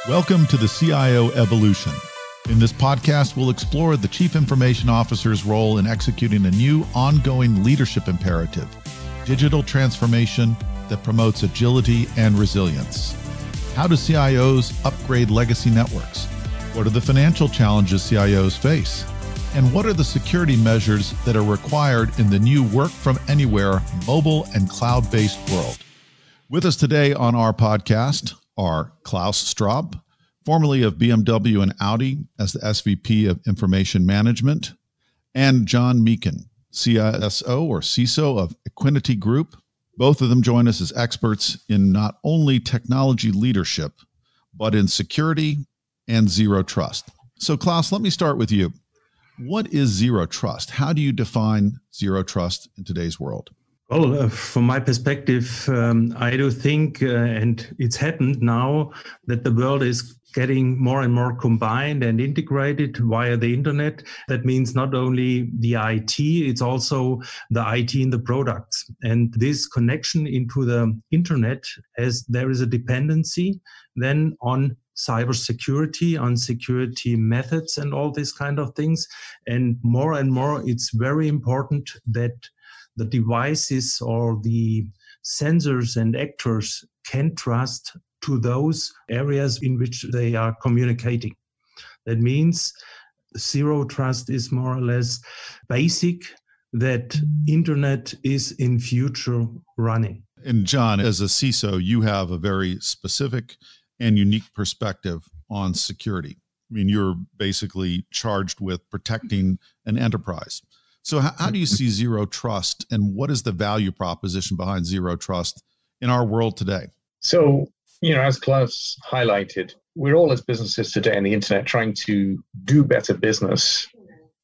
Welcome to the CIO Evolution. In this podcast, we'll explore the Chief Information Officer's role in executing a new ongoing leadership imperative, digital transformation that promotes agility and resilience. How do CIOs upgrade legacy networks? What are the financial challenges CIOs face? And what are the security measures that are required in the new work from anywhere, mobile and cloud-based world? With us today on our podcast are Klaus Straub, formerly of BMW and Audi as the SVP of Information Management, and John Meakin, CISO or CISO of Equinity Group. Both of them join us as experts in not only technology leadership, but in security and zero trust. So Klaus, let me start with you. What is zero trust? How do you define zero trust in today's world? Well, from my perspective, I do think, and it's happened now, that the world is getting more and more combined and integrated via the internet. That means not only the IT, it's also the IT in the products. And this connection into the internet, as there is a dependency then on cybersecurity, on security methods and all these kind of things. And more, it's very important that the devices or the sensors and actors can trust to those areas in which they are communicating. That means zero trust is more or less basic, that internet is in future running. And John, as a CISO, you have a very specific and unique perspective on security. I mean, you're basically charged with protecting an enterprise. So how do you see zero trust, and what is the value proposition behind zero trust in our world today? So, as Klaus highlighted, we're all as businesses today on the internet trying to do better business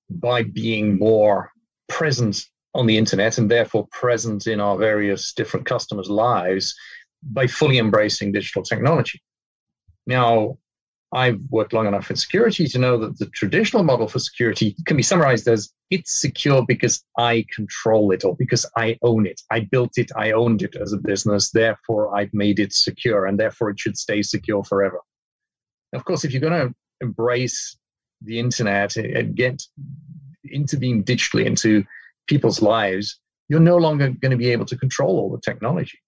by being more present on the internet and therefore present in our various different customers' lives by fully embracing digital technology. Now, I've worked long enough in security to know that the traditional model for security can be summarized as it's secure because I control it or because I own it. I built it, I owned it as a business, therefore I've made it secure and therefore it should stay secure forever. Of course, if you're going to embrace the internet and intervene digitally into people's lives, you're no longer going to be able to control all the technology.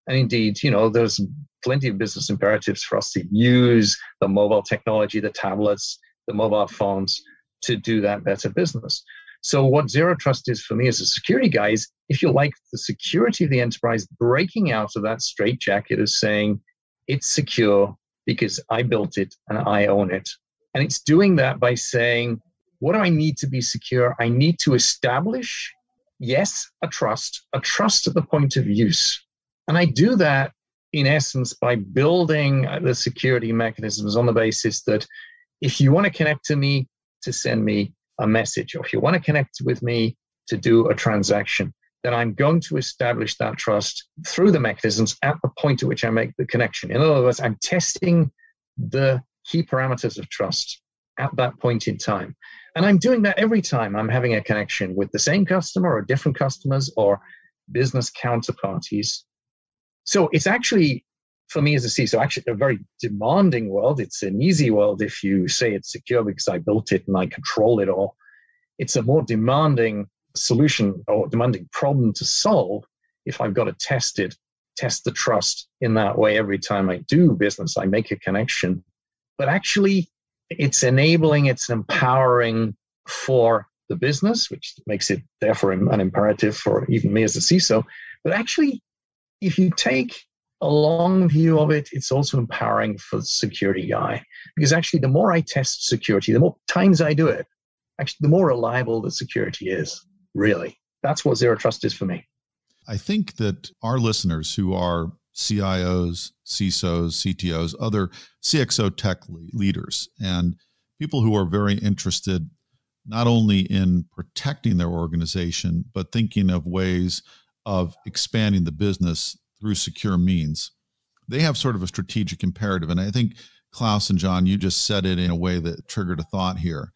And indeed, there's plenty of business imperatives for us to use the mobile technology, the tablets, the mobile phones to do that better business. So what zero trust is for me as a security guy is, if you like, the security of the enterprise breaking out of that straitjacket of saying it's secure because I built it and I own it. And it's doing that by saying, what do I need to be secure? I need to establish, yes, a trust at the point of use. And I do that, in essence, by building the security mechanisms on the basis that if you want to connect to me to send me a message, or if you want to connect with me to do a transaction, then I'm going to establish that trust through the mechanisms at the point at which I make the connection. In other words, I'm testing the key parameters of trust at that point in time. And I'm doing that every time I'm having a connection with the same customer or different customers or business counterparties. So it's actually, for me as a CISO, actually a very demanding world. It's an easy world if you say it's secure because I built it and I control it all. It's a more demanding solution or demanding problem to solve if I've got to test the trust in that way every time I do business, I make a connection. But actually, it's enabling, it's empowering for the business, which makes it therefore an imperative for even me as a CISO. But actually, if you take a long view of it, it's also empowering for the security guy. Because actually, the more I test security, the more times I do it, actually, the more reliable the security is, really. That's what zero trust is for me. I think that our listeners who are CIOs, CISOs, CTOs, other CXO tech leaders, and people who are very interested not only in protecting their organization, but thinking of ways of expanding the business through secure means, they have sort of a strategic imperative. And I think, Klaus and John, you just said it in a way that triggered a thought here.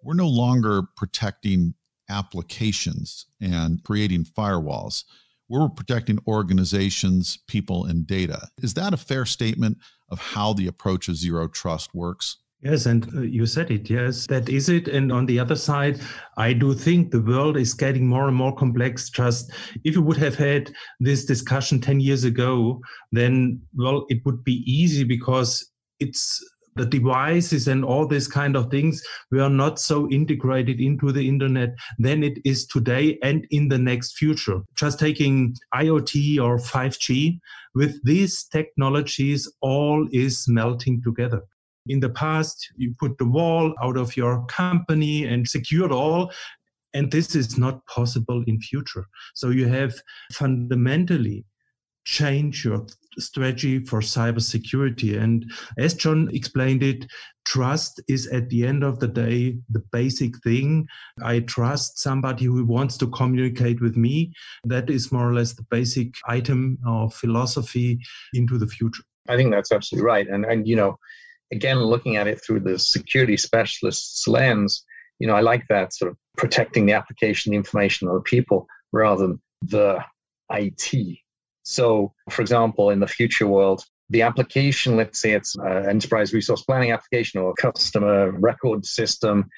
We're no longer protecting applications and creating firewalls. we're protecting organizations, people, and data. Is that a fair statement of how the approach of zero trust works? Yes, and you said it. Yes, that is it. And on the other side, I do think the world is getting more and more complex. Just if you would have had this discussion 10 years ago, then, well, it would be easy because it's the devices and all these kind of things were not so integrated into the internet than it is today and in the next future. Just taking IoT or 5G, with these technologies, all is melting together. In the past, you put the wall out of your company and secured all, and this is not possible in future. So you have fundamentally change your strategy for cybersecurity. And as John explained it, trust is at the end of the day the basic thing. I trust somebody who wants to communicate with me. That is more or less the basic item of philosophy into the future. I think that's absolutely right. And again, looking at it through the security specialist's lens, I like that sort of protecting the application, the information of the people rather than the IT. So, for example, in the future world, the application, let's say it's an enterprise resource planning application or a customer record system,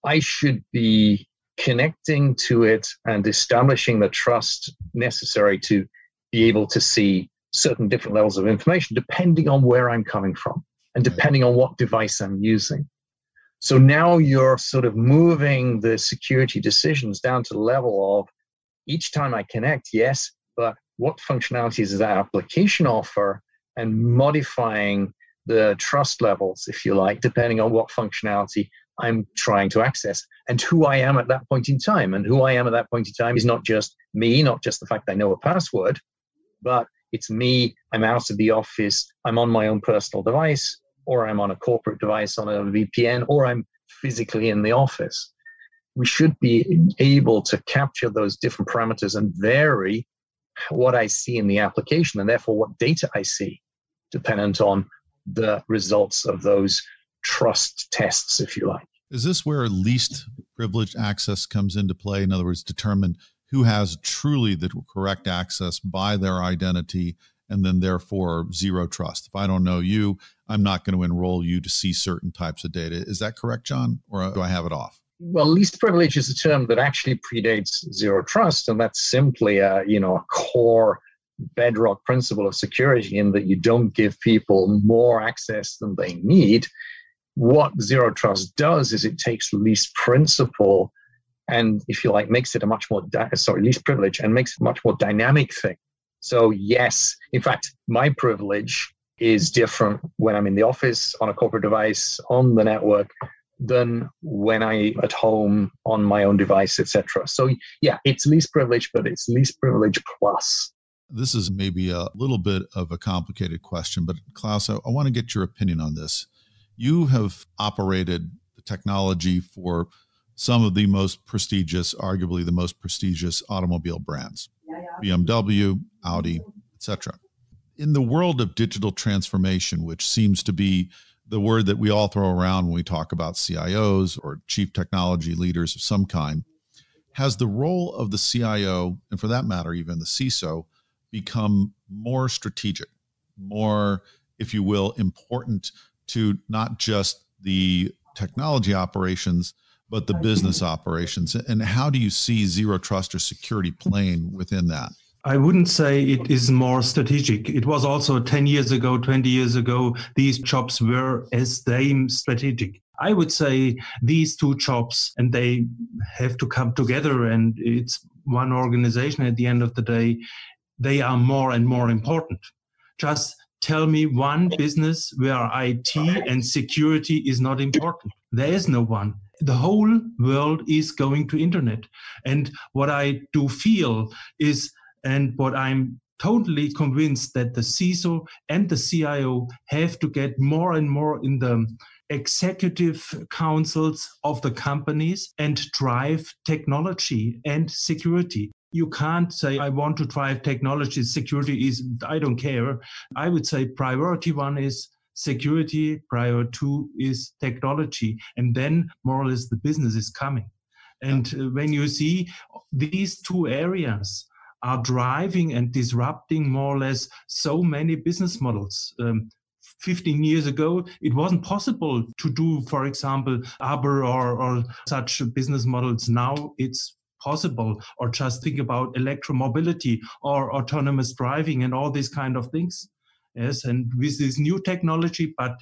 I should be connecting to it and establishing the trust necessary to be able to see certain different levels of information depending on where I'm coming from and depending on what device I'm using. So now you're sort of moving the security decisions down to the level of each time I connect, yes, but what functionalities does that application offer, and modifying the trust levels, if you like, depending on what functionality I'm trying to access and who I am at that point in time. And who I am at that point in time is not just me, not just the fact I know a password, but it's me, I'm out of the office, I'm on my own personal device, or I'm on a corporate device on a VPN, or I'm physically in the office. We should be able to capture those different parameters and vary what I see in the application, and therefore what data I see, dependent on the results of those trust tests, if you like. Is this where least privileged access comes into play? In other words, determine who has truly the correct access by their identity, and then therefore zero trust. If I don't know you, I'm not going to enroll you to see certain types of data. Is that correct, John? Or do I have it off? Well, least privilege is a term that actually predates zero trust, and that's simply a core bedrock principle of security in that you don't give people more access than they need. What zero trust does is it takes least principle and, if you like, makes it a much more least privilege and makes it a much more dynamic thing. So yes, in fact, my privilege is different when I'm in the office, on a corporate device, on the network, than when I'm at home on my own device, etc. So yeah, it's least privilege, but it's least privilege plus. This is maybe a little bit of a complicated question, but Klaus, I want to get your opinion on this. You have operated the technology for some of the most prestigious, arguably the most prestigious automobile brands, BMW, Audi, etc. In the world of digital transformation, which seems to be the word that we all throw around when we talk about CIOs or chief technology leaders of some kind, has the role of the CIO, and for that matter, even the CISO, become more strategic, more, if you will, important to not just the technology operations, but the business operations? And how do you see zero trust or security playing within that? I wouldn't say it is more strategic. It was also 10 years ago, 20 years ago, these jobs were as same strategic. I would say these two jobs, and they have to come together, and it's one organization at the end of the day, they are more and more important. Just tell me one business where IT and security is not important. There is no one. The whole world is going to internet. And what I do feel is, and what I'm totally convinced, that the CISO and the CIO have to get more and more in the executive councils of the companies and drive technology and security. You can't say, I want to drive technology, security is, I don't care. I would say priority one is security, priority two is technology, and then more or less the business is coming. And when you see these two areas are driving and disrupting more or less so many business models. 15 years ago, it wasn't possible to do, for example, Uber or such business models. Now it's possible. Or just think about electromobility or autonomous driving and all these kind of things. Yes, and with this new technology, but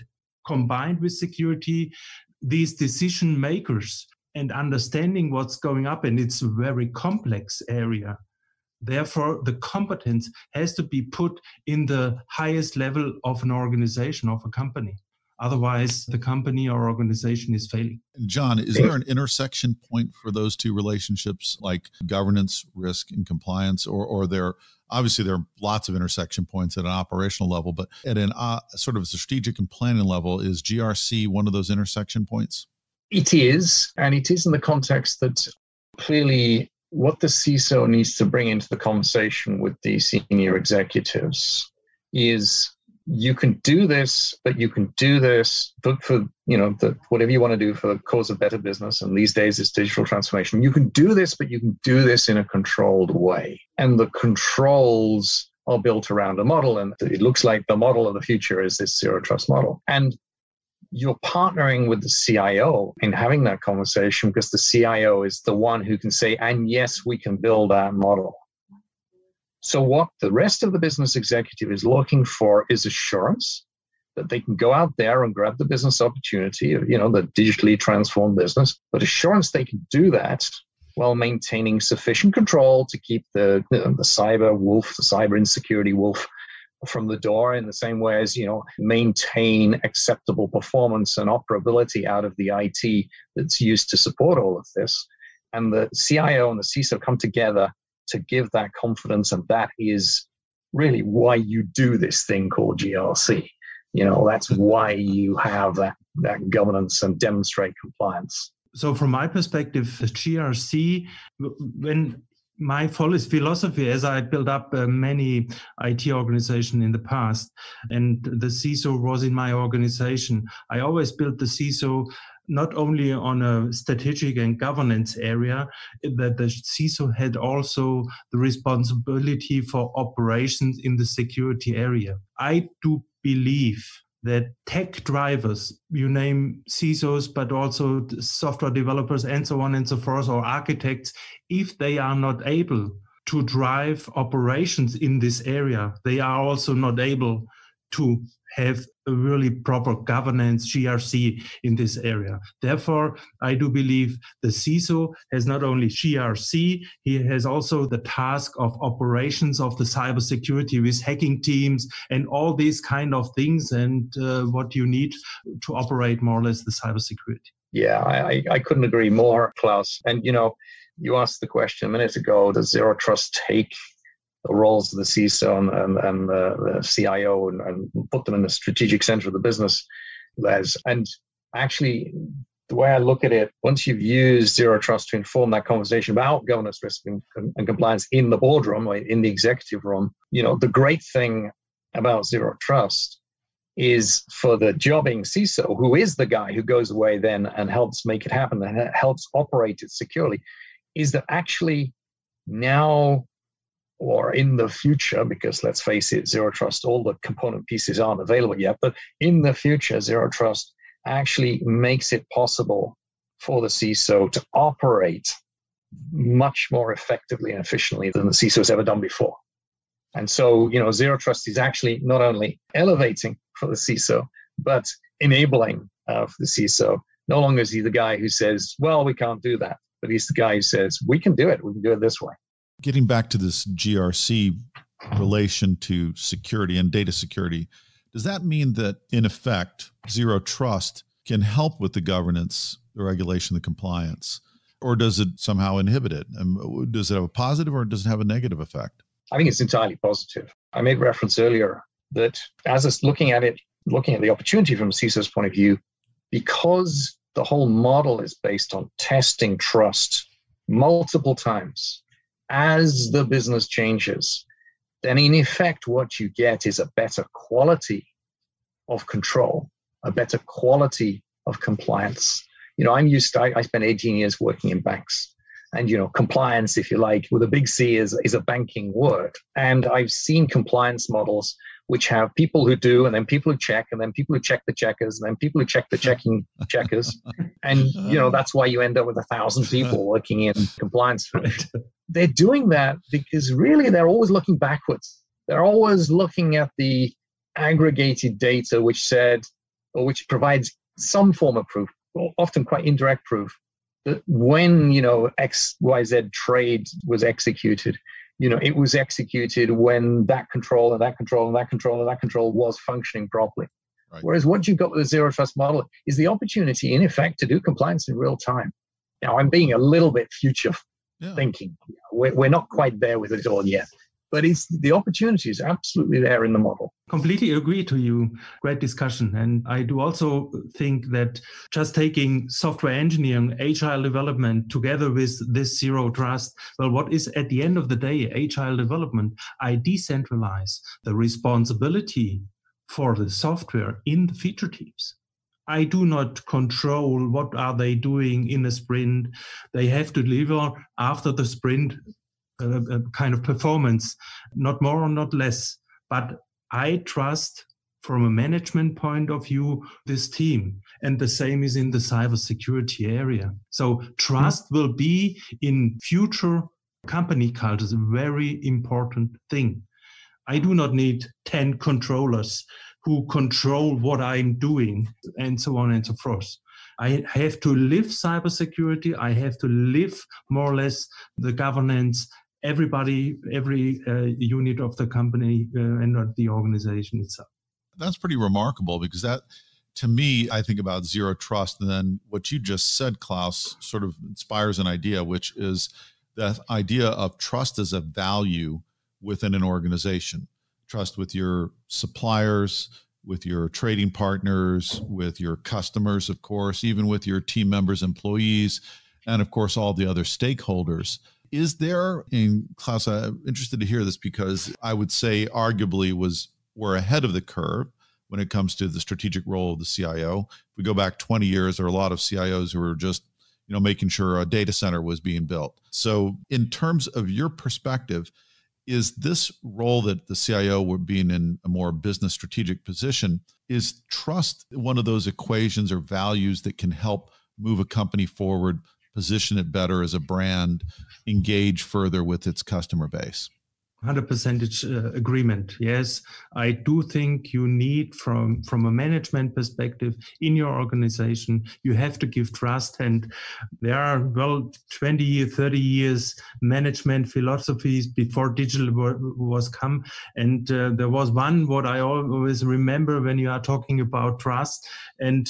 combined with security, these decision makers and understanding what's going up, and it's a very complex area. Therefore, the competence has to be put in the highest level of an organization, of a company. Otherwise, the company or organization is failing. John, is there an intersection point for those two relationships, like governance, risk, and compliance? Or obviously there are lots of intersection points at an operational level, but at an sort of a strategic and planning level, is GRC one of those intersection points? It is, and it is in the context that clearly what the CISO needs to bring into the conversation with the senior executives is, you can do this, but you can do this for whatever you want to do for the cause of better business. And these days it's digital transformation. You can do this, but you can do this in a controlled way. And the controls are built around a model. And it looks like the model of the future is this zero trust model. And you're partnering with the CIO in having that conversation, because the CIO is the one who can say, and yes, we can build that model. So what the rest of the business executive is looking for is assurance that they can go out there and grab the business opportunity of, the digitally transformed business, but assurance they can do that while maintaining sufficient control to keep the cyber wolf, the cyber insecurity wolf from the door, in the same way as, maintain acceptable performance and operability out of the IT that's used to support all of this. And the CIO and the CISO come together to give that confidence, and that is really why you do this thing called GRC. That's why you have that governance and demonstrate compliance. So from my perspective, the GRC, when my philosophy, as I built up many IT organizations in the past, and the CISO was in my organization, I always built the CISO not only on a strategic and governance area, that the CISO had also the responsibility for operations in the security area. I do believe that tech drivers, you name CISOs, but also software developers and so on and so forth, or architects, if they are not able to drive operations in this area, they are also not able to have a really proper governance GRC in this area. Therefore, I do believe the CISO has not only GRC, he has also the task of operations of the cybersecurity with hacking teams and all these kind of things, and what you need to operate more or less the cybersecurity. Yeah, I couldn't agree more, Klaus. And, you asked the question a minute ago, does Zero Trust take the roles of the CISO and the CIO and put them in the strategic center of the business, Les? And actually, the way I look at it, once you've used Zero Trust to inform that conversation about governance, risk, and compliance in the boardroom, or in the executive room, the great thing about Zero Trust is for the jobbing CISO, who is the guy who goes away then and helps make it happen and helps operate it securely, is that actually now, or in the future, because let's face it, Zero Trust, all the component pieces aren't available yet, but in the future, Zero Trust actually makes it possible for the CISO to operate much more effectively and efficiently than the CISO has ever done before. And so, Zero Trust is actually not only elevating for the CISO, but enabling for the CISO. No longer is he the guy who says, well, we can't do that, but he's the guy who says, we can do it this way. Getting back to this GRC relation to security and data security, does that mean that, in effect, Zero Trust can help with the governance, the regulation, the compliance, or does it somehow inhibit it? And does it have a positive or does it have a negative effect? I think it's entirely positive. I made reference earlier that as it's looking at the opportunity from a CISO's point of view, because the whole model is based on testing trust multiple times, as the business changes, then in effect, what you get is a better quality of control, a better quality of compliance. I spent 18 years working in banks. And, compliance, if you like, with a big C is a banking word. And I've seen compliance models which have people who do, and then people who check, and then people who check the checkers, and then people who check the checking checkers. And, that's why you end up with 1,000 people working in compliance function. They're doing that because really they're always looking backwards. They're always looking at the aggregated data which provides some form of proof, often quite indirect proof, that when, XYZ trade was executed, it was executed when that control and that control and that control and that control was functioning properly. Right. Whereas what you've got with a zero trust model is the opportunity, in effect, to do compliance in real time. Now, I'm being a little bit future thinking. We're not quite there with it all yet. But the opportunity is absolutely there in the model. Completely agree to you. Great discussion. And I do also think that just taking software engineering, agile development together with this zero trust, well, what is at the end of the day agile development? I decentralize the responsibility for the software in the feature teams. I do not control what are they doing in a sprint. They have to deliver after the sprint a kind of performance, not more or not less. But I trust from a management point of view this team. And the same is in the cybersecurity area. So trust will be in future company cultures a very important thing. I do not need 10 controllers who control what I'm doing and so on and so forth. I have to live cybersecurity. I have to live more or less the governance. Everybody, every unit of the company and the organization itself. That's pretty remarkable because that, to me, I think about zero trust. And then what you just said, Klaus, sort of inspires an idea, which is that idea of trust as a value within an organization. Trust with your suppliers, with your trading partners, with your customers, of course, even with your team members, employees, and of course, all the other stakeholders. Is there, and Klaus, I'm interested to hear this because I would say arguably we're ahead of the curve when it comes to the strategic role of the CIO. If we go back 20 years, there are a lot of CIOs who were just, making sure a data center was being built. So in terms of your perspective, is this role that the CIO would be in a more business strategic position, is trust one of those equations or values that can help move a company forward, position it better as a brand, engage further with its customer base? 100% agreement. Yes, I do think you need from a management perspective in your organization, you have to give trust. And there are, 20 years, 30 years management philosophies before digital was come. And there was one, what I always remember when you are talking about trust, and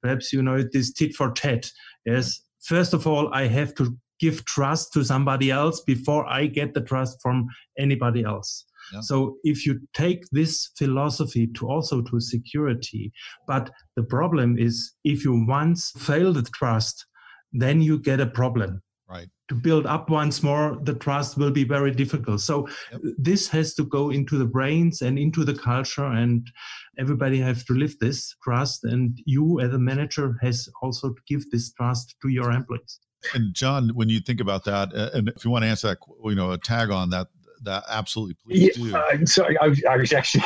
perhaps, this tit for tat. Yes. First of all, I have to give trust to somebody else before I get the trust from anybody else. Yeah. So if you take this philosophy to security, but the problem is if you once fail the trust, then you get a problem. Right. To build up once more, the trust will be very difficult. So This has to go into the brains and into the culture, and everybody has to live this trust. And you as a manager has also to give this trust to your employees. And John, when you think about that, and if you want to answer that, a tag on that absolutely, please do. Sorry, I was actually,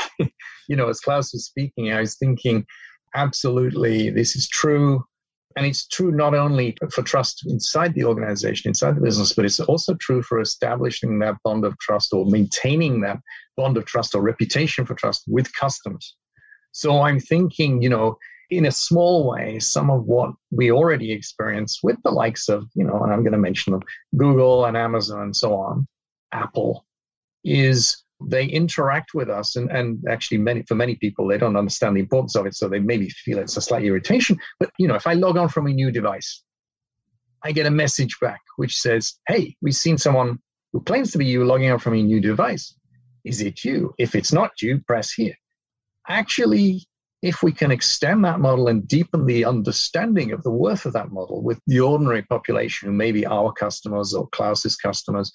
as Klaus was speaking, I was thinking, absolutely, this is true. And it's true not only for trust inside the organization, inside the business, but it's also true for establishing that bond of trust or maintaining that bond of trust or reputation for trust with customers. So I'm thinking, in a small way, some of what we already experience with the likes of, and I'm going to mention them, Google and Amazon and so on, Apple, is they interact with us. And actually, for many people, they don't understand the importance of it. So they maybe feel it's a slight irritation. But, if I log on from a new device, I get a message back which says, hey, we've seen someone who claims to be you logging on from a new device. Is it you? If it's not you, press here. Actually, if we can extend that model and deepen the understanding of the worth of that model with the ordinary population who may be our customers or Klaus's customers,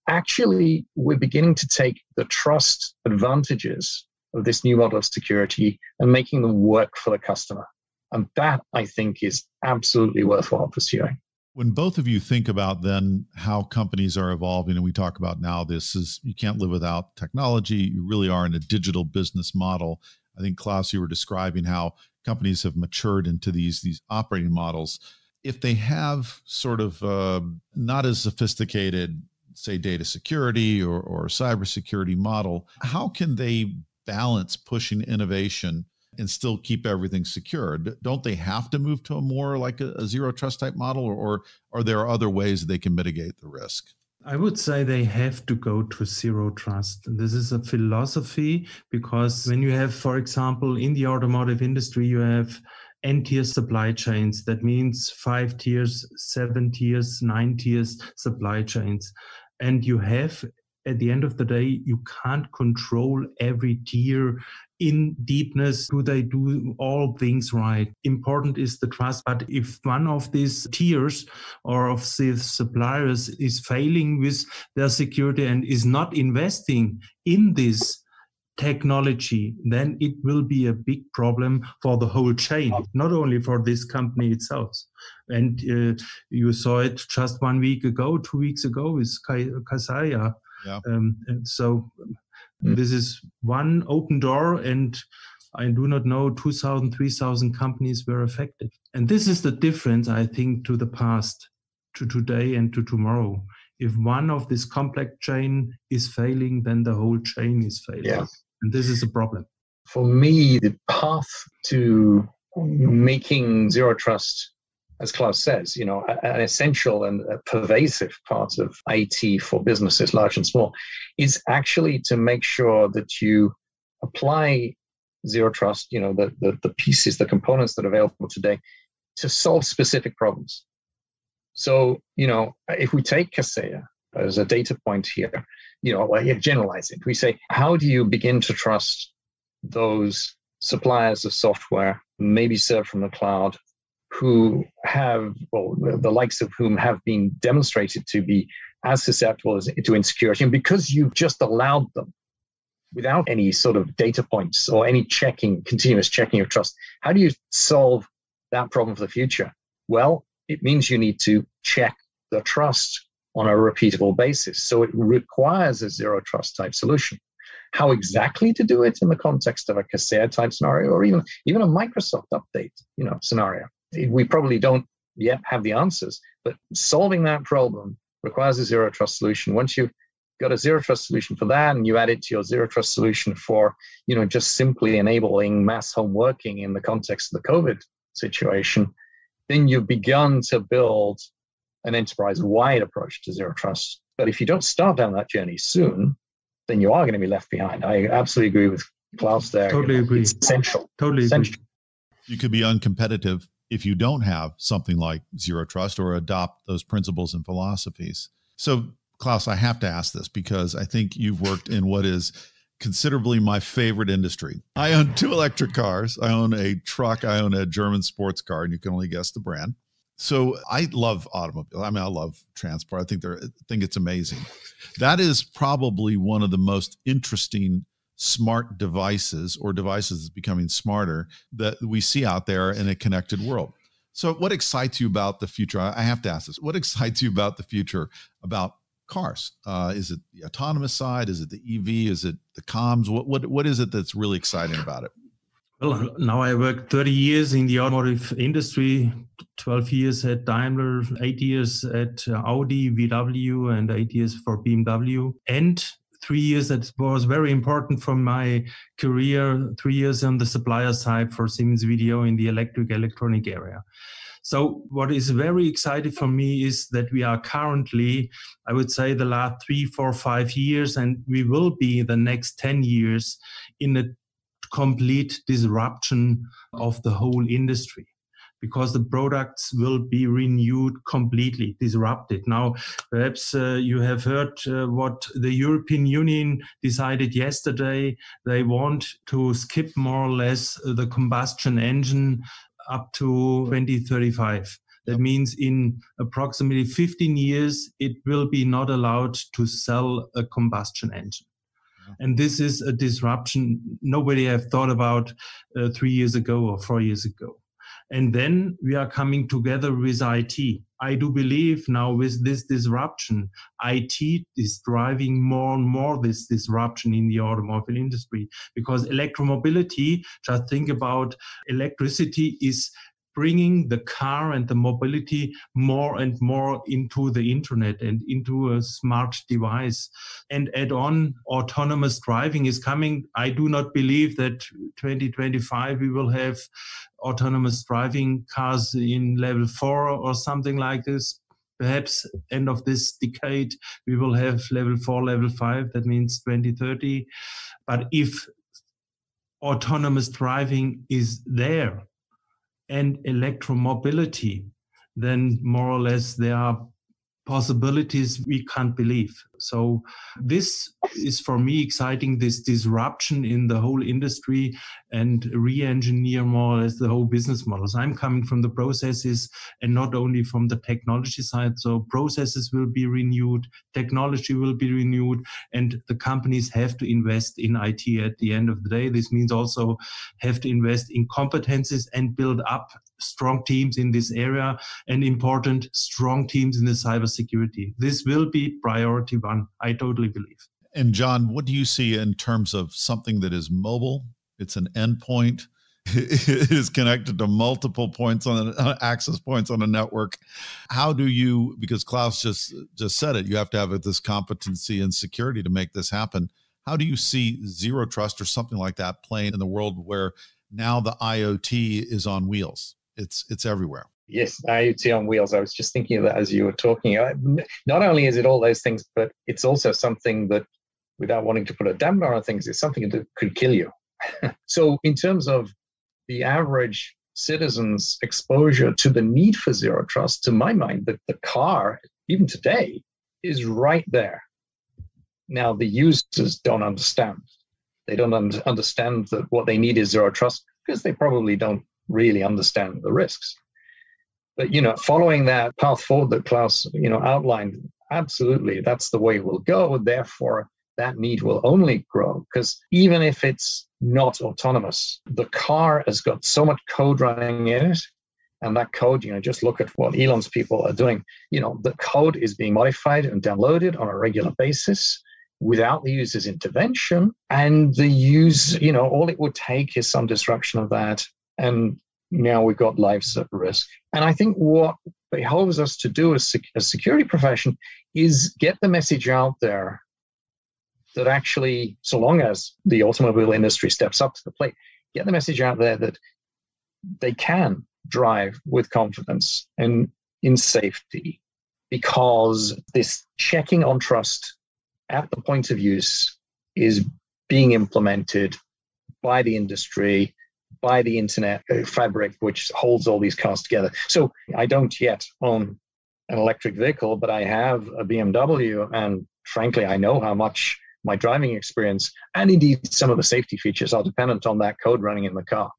actually we're beginning to take the trust advantages of this new model of security and making them work for the customer. And that, I think, is absolutely worthwhile pursuing. When both of you think about then how companies are evolving, and we talk about now this is, you can't live without technology. You really are in a digital business model. I think, Klaus, you were describing how companies have matured into these operating models. If they have sort of not as sophisticated, say, data security or cybersecurity model, how can they balance pushing innovation and still keep everything secure? Don't they have to move to a more like a zero trust type model, or are there other ways that they can mitigate the risk? I would say they have to go to zero trust. This is a philosophy, because when you have, for example, in the automotive industry, you have N-tier supply chains. That means 5 tiers, 7 tiers, 9 tiers supply chains. And you have, at the end of the day, you can't control every tier in deepness. Do they do all things right? Important is the trust. But if one of these tiers or of these suppliers is failing with their security and is not investing in this technology, then it will be a big problem for the whole chain, not only for this company itself. And you saw it just 1 week ago, 2 weeks ago with Kaseya. Yeah. This is one open door, and I do not know, 2,000, 3,000 companies were affected. And this is the difference, I think, to the past, to today and to tomorrow. If one of this complex chain is failing, then the whole chain is failing. Yeah. And this is a problem. For me, the path to making zero trust, as Klaus says, an essential and a pervasive part of IT for businesses, large and small, is actually to make sure that you apply zero trust, the pieces, the components that are available today, to solve specific problems. So, if we take Kaseya as a data point here, generalize it. We say, how do you begin to trust those suppliers of software, maybe served from the cloud, who have, the likes of whom have been demonstrated to be as susceptible to insecurity, and because you've just allowed them without any sort of data points or any continuous checking of trust, how do you solve that problem for the future? Well, it means you need to check the trust on a repeatable basis. So it requires a zero trust type solution. How exactly to do it in the context of a Kaseya type scenario, or even a Microsoft update, scenario, we probably don't yet have the answers. But solving that problem requires a zero trust solution. Once you've got a zero trust solution for that, and you add it to your zero trust solution for, just simply enabling mass home working in the context of the COVID situation, then you've begun to build an enterprise-wide approach to zero trust. But if you don't start down that journey soon, then you are going to be left behind. I absolutely agree with Klaus there. Totally agree. It's essential. Totally essential. Agree. You could be uncompetitive if you don't have something like zero trust or adopt those principles and philosophies. So, Klaus, I have to ask this because I think you've worked in what is considerably my favorite industry. I own 2 electric cars. I own a truck. I own a German sports car, and you can only guess the brand. So I love automobiles. I mean, I love transport. I think it's amazing. That is probably one of the most interesting smart devices, or devices that's becoming smarter, that we see out there in a connected world. So what excites you about the future? I have to ask this. What excites you about the future about cars? Is it the autonomous side? Is it the EV? Is it the comms? What is it that's really exciting about it? Well, now I worked 30 years in the automotive industry, 12 years at Daimler, 8 years at Audi, VW, and 8 years for BMW. And 3 years that was very important for my career, 3 years on the supplier side for Siemens Video in the electronic area. So what is very exciting for me is that we are currently, I would say, the last 3, 4, 5 years, and we will be the next 10 years in a complete disruption of the whole industry, because the products will be renewed, completely disrupted. Now, perhaps you have heard what the European Union decided yesterday. They want to skip more or less the combustion engine up to 2035. That means in approximately 15 years, it will be not allowed to sell a combustion engine. And this is a disruption nobody have thought about 3 years ago or 4 years ago. And then we are coming together with IT. I do believe now with this disruption, IT is driving more and more this disruption in the automobile industry, because electromobility, just think about electricity, is bringing the car and the mobility more and more into the internet and into a smart device. And add on, autonomous driving is coming. I do not believe that 2025 we will have autonomous driving cars in level 4 or something like this. Perhaps end of this decade, we will have level 4, level 5. That means 2030. But if autonomous driving is there, and electromobility, then more or less there are possibilities we can't believe. So this is for me exciting, this disruption in the whole industry and re-engineer more or less the whole business models. I'm coming from the processes and not only from the technology side. So processes will be renewed, technology will be renewed, and the companies have to invest in IT at the end of the day. This means also have to invest in competencies and build up strong teams in this area, and important strong teams in the cybersecurity. This will be priority one, I totally believe. And John, what do you see in terms of something that is mobile? It's an endpoint. It is connected to multiple points on access points on a network. How do you, because Klaus just said it, you have to have this competency and security to make this happen. How do you see zero trust or something like that playing in the world where now the IoT is on wheels? It's everywhere. Yes, IoT on wheels. I was just thinking of that as you were talking. Not only is it all those things, but it's also something that, without wanting to put a damper on things, it's something that could kill you. So in terms of the average citizen's exposure to the need for zero trust, to my mind, the car, even today, is right there. Now, the users don't understand. They don't understand that what they need is zero trust because they probably don't really understand the risks. But, following that path forward that Klaus, outlined, absolutely, that's the way we'll go. Therefore, that need will only grow, because even if it's not autonomous, the car has got so much code running in it. And that code, just look at what Elon's people are doing. The code is being modified and downloaded on a regular basis without the user's intervention. And the use, all it would take is some disruption of that. And now we've got lives at risk. And I think what behoves us to do as a security profession is get the message out there that actually, so long as the automobile industry steps up to the plate, get the message out there that they can drive with confidence and in safety, because this checking on trust at the point of use is being implemented by the industry, by the internet fabric, which holds all these cars together. So I don't yet own an electric vehicle, but I have a BMW. And frankly, I know how much my driving experience and indeed some of the safety features are dependent on that code running in the car.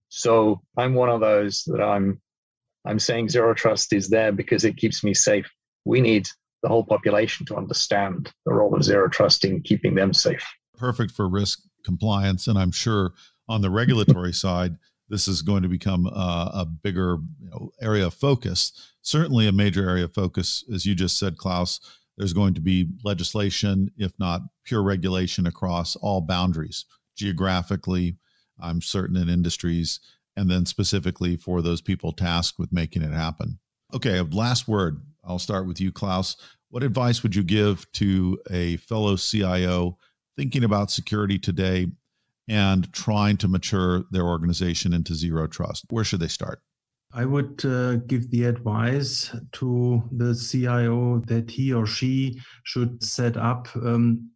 So I'm one of those that I'm saying zero trust is there because it keeps me safe. We need the whole population to understand the role of zero trust in keeping them safe. Perfect for risk compliance. And I'm sure on the regulatory side, this is going to become a bigger area of focus. Certainly a major area of focus, as you just said, Klaus. There's going to be legislation, if not pure regulation, across all boundaries, geographically, I'm certain, in industries, and then specifically for those people tasked with making it happen. Okay, last word. I'll start with you, Klaus. What advice would you give to a fellow CIO thinking about security today and trying to mature their organization into zero trust? Where should they start? I would give the advice to the CIO that he or she should set up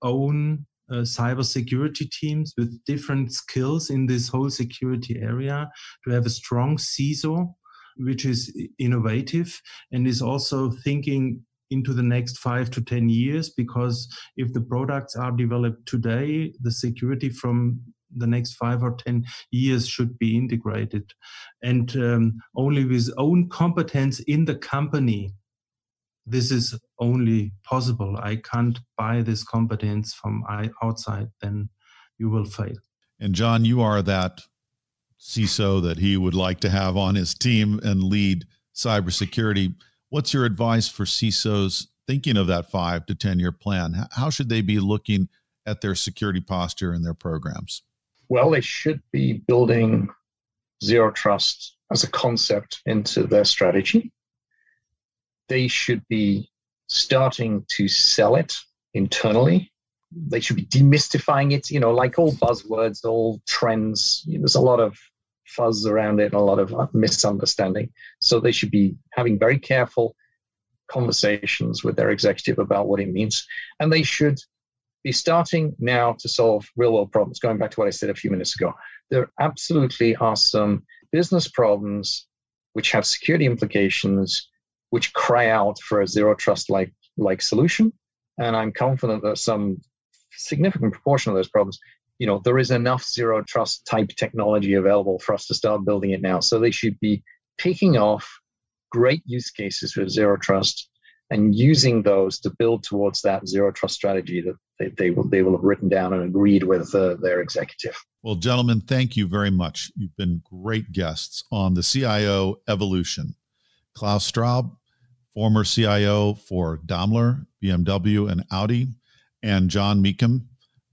own cybersecurity teams with different skills in this whole security area, to have a strong CISO, which is innovative and is also thinking into the next 5 to 10 years, because if the products are developed today, the security from the next 5 or 10 years should be integrated. And only with own competence in the company, this is only possible. I can't buy this competence from outside, then you will fail. And John, you are that CISO that he would like to have on his team and lead cybersecurity. What's your advice for CISOs thinking of that 5 to 10-year plan? How should they be looking at their security posture and their programs? Well, they should be building zero trust as a concept into their strategy. They should be starting to sell it internally. They should be demystifying it, like all buzzwords, all trends. There's a lot of fuzz around it and a lot of misunderstanding. So they should be having very careful conversations with their executive about what it means. And they should be starting now to solve real world problems. Going back to what I said a few minutes ago, there absolutely are some business problems which have security implications, which cry out for a zero trust like solution. And I'm confident that some significant proportion of those problems, there is enough zero trust type technology available for us to start building it now. So they should be picking off great use cases with zero trust and using those to build towards that zero trust strategy that they will have written down and agreed with their executive. Well, gentlemen, thank you very much. You've been great guests on the CIO Evolution. Klaus Straub, former CIO for Daimler, BMW, and Audi, and John Meekham,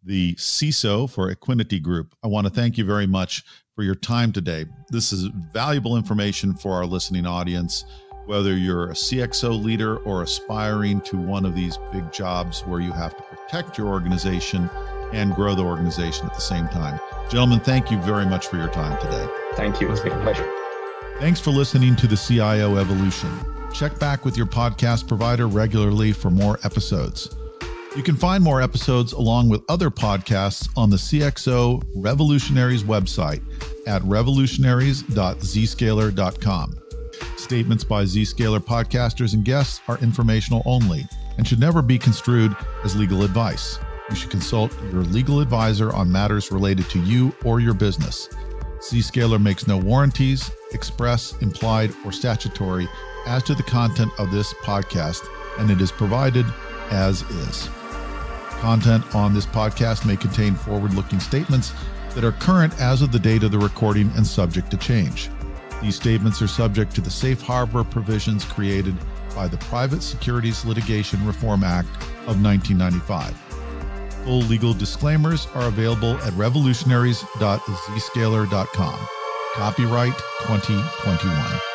the CISO for Equinity Group. I want to thank you very much for your time today. This is valuable information for our listening audience, whether you're a CXO leader or aspiring to one of these big jobs where you have to protect your organization and grow the organization at the same time. Gentlemen, thank you very much for your time today. Thank you. It's been a pleasure. Thanks for listening to the CIO Evolution. Check back with your podcast provider regularly for more episodes. You can find more episodes along with other podcasts on the CXO Revolutionaries website at revolutionaries.zscaler.com. Statements by Zscaler podcasters and guests are informational only and should never be construed as legal advice. You should consult your legal advisor on matters related to you or your business. Zscaler makes no warranties, express, implied, or statutory as to the content of this podcast, and it is provided as is. Content on this podcast may contain forward-looking statements that are current as of the date of the recording and subject to change. These statements are subject to the safe harbor provisions created by the Private Securities Litigation Reform Act of 1995. Full legal disclaimers are available at revolutionaries.zscaler.com. Copyright 2021.